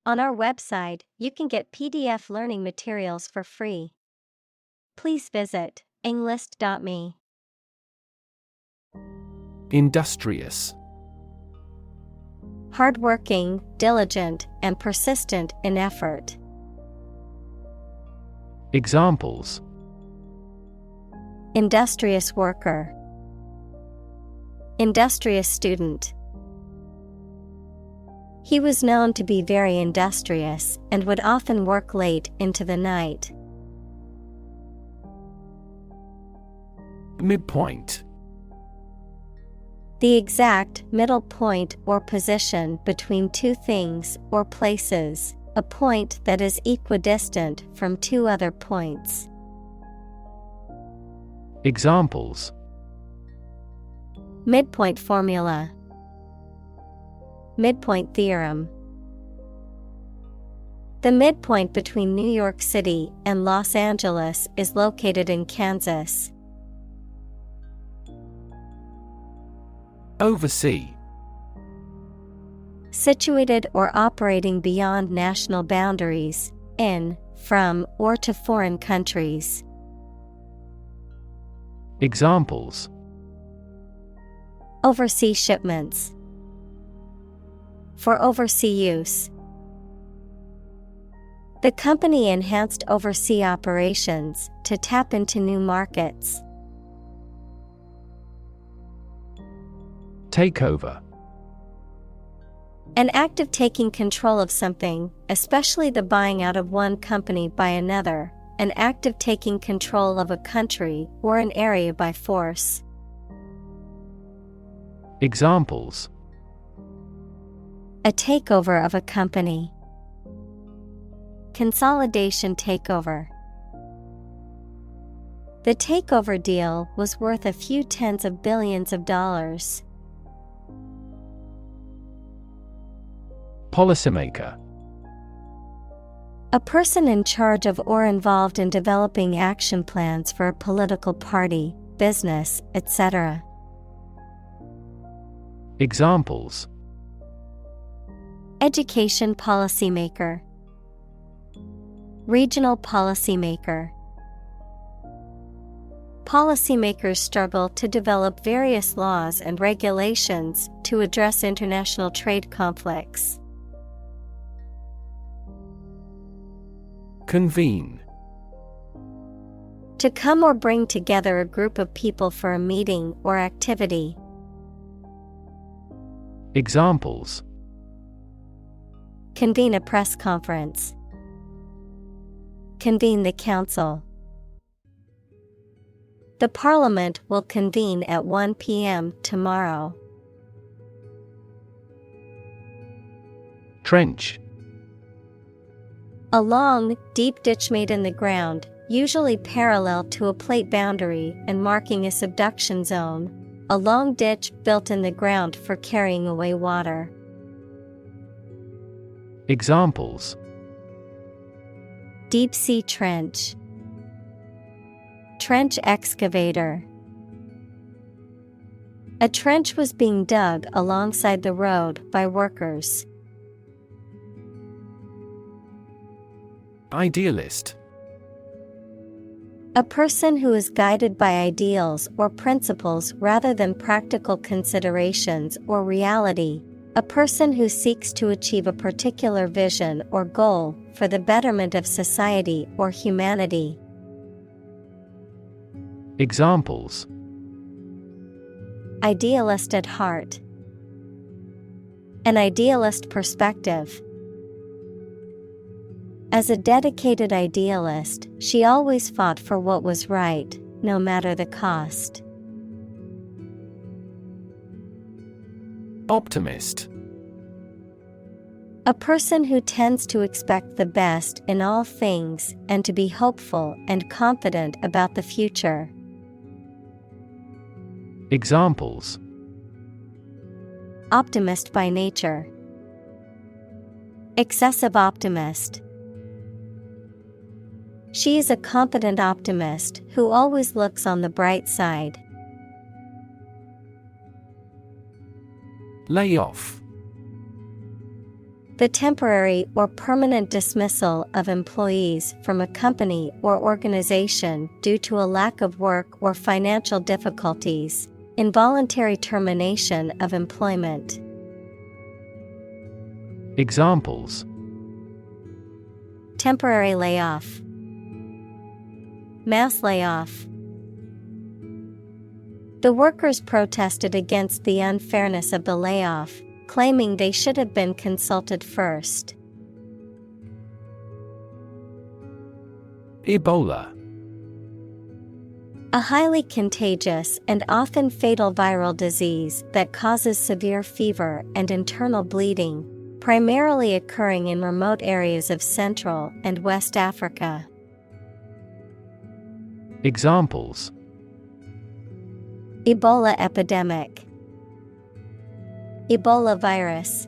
On our website, you can get PDF learning materials for free. Please visit englist.me. Industrious. Hardworking, diligent, and persistent in effort. Examples: Industrious worker. Industrious student. He was known to be very industrious and would often work late into the night. Midpoint. The exact middle point or position between two things or places, a point that is equidistant from two other points. Examples: Midpoint formula. Midpoint theorem. The midpoint between New York City and Los Angeles is located in Kansas. Oversee. Situated or operating beyond national boundaries, in, from, or to foreign countries. Examples: Oversee shipments. For oversea use. The company enhanced oversea operations to tap into new markets. Takeover. An act of taking control of something, especially the buying out of one company by another, an act of taking control of a country or an area by force. Examples: A takeover of a company. Consolidation takeover. The takeover deal was worth a few tens of billions of dollars. Policymaker. A person in charge of or involved in developing action plans for a political party, business, etc. Examples: Education policymaker. Regional policymaker. Policymakers struggle to develop various laws and regulations to address international trade conflicts. Convene. To come or bring together a group of people for a meeting or activity. Examples: Convene a press conference. Convene the council. The Parliament will convene at 1 p.m. tomorrow. Trench. A long, deep ditch made in the ground, usually parallel to a plate boundary and marking a subduction zone. A long ditch built in the ground for carrying away water. Examples: Deep sea trench. Trench excavator. A trench was being dug alongside the road by workers. Idealist. A person who is guided by ideals or principles rather than practical considerations or reality. A person who seeks to achieve a particular vision or goal for the betterment of society or humanity. Examples: Idealist at heart. An idealist perspective. As a dedicated idealist, she always fought for what was right, no matter the cost. Optimist. A person who tends to expect the best in all things and to be hopeful and confident about the future. Examples: Optimist by nature. Excessive optimist. She is a confident optimist who always looks on the bright side. Lay off. The temporary or permanent dismissal of employees from a company or organization due to a lack of work or financial difficulties. Involuntary termination of employment. Examples: Temporary layoff. Mass layoff. The workers protested against the unfairness of the layoff, claiming they should have been consulted first. Ebola. A highly contagious and often fatal viral disease that causes severe fever and internal bleeding, primarily occurring in remote areas of Central and West Africa. Examples: Ebola epidemic. Ebola virus.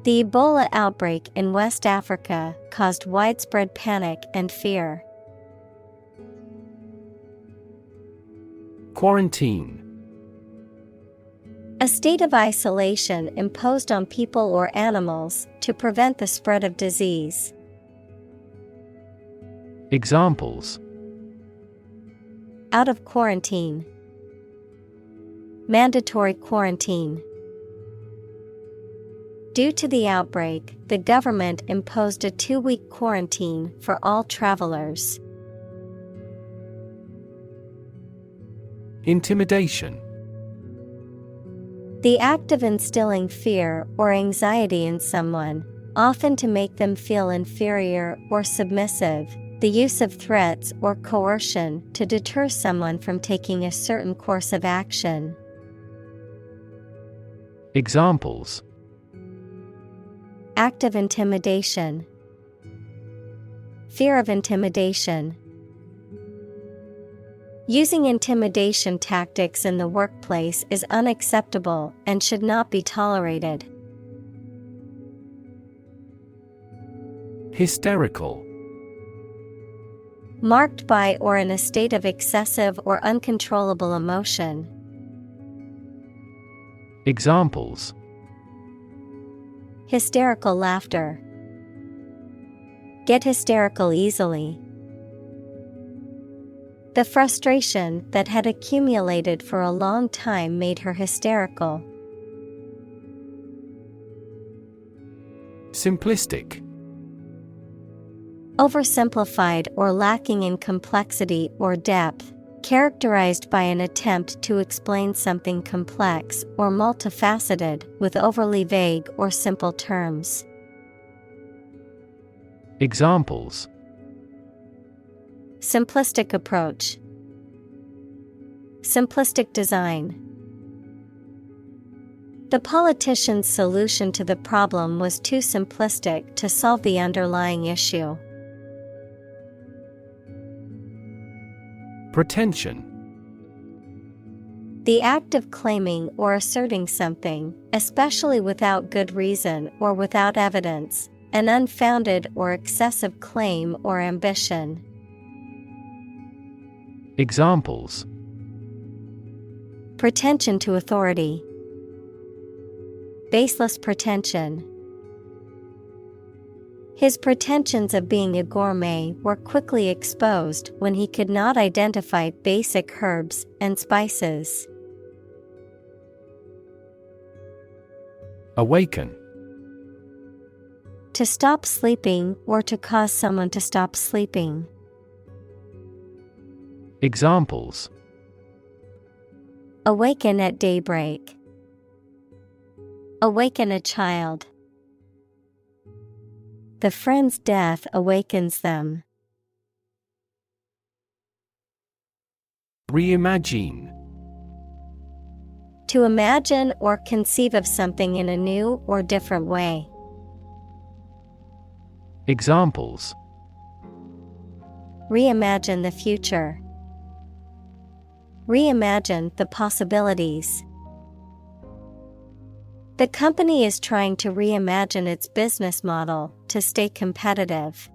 The Ebola outbreak in West Africa caused widespread panic and fear. Quarantine. A state of isolation imposed on people or animals to prevent the spread of disease. Examples: Out of quarantine. Mandatory quarantine. Due to the outbreak, the government imposed a 2-week quarantine for all travelers. Intimidation. The act of instilling fear or anxiety in someone, often to make them feel inferior or submissive. The use of threats or coercion to deter someone from taking a certain course of action. Examples: Act of intimidation. Fear of intimidation. Using intimidation tactics in the workplace is unacceptable and should not be tolerated. Hysterical. Marked by or in a state of excessive or uncontrollable emotion. Examples: Hysterical laughter. Get hysterical easily. The frustration that had accumulated for a long time made her hysterical. Simplistic. Oversimplified or lacking in complexity or depth, characterized by an attempt to explain something complex or multifaceted with overly vague or simple terms. Examples: Simplistic approach. Simplistic design. The politician's solution to the problem was too simplistic to solve the underlying issue. Pretension. The act of claiming or asserting something, especially without good reason or without evidence, an unfounded or excessive claim or ambition. Examples: Pretension to authority. Baseless pretension. His pretensions of being a gourmet were quickly exposed when he could not identify basic herbs and spices. Awaken. To stop sleeping or to cause someone to stop sleeping. Examples: Awaken at daybreak. Awaken a child. The friend's death awakens them. Reimagine. To imagine or conceive of something in a new or different way. Examples: Reimagine the future. Reimagine the possibilities. The company is trying to reimagine its business model to stay competitive.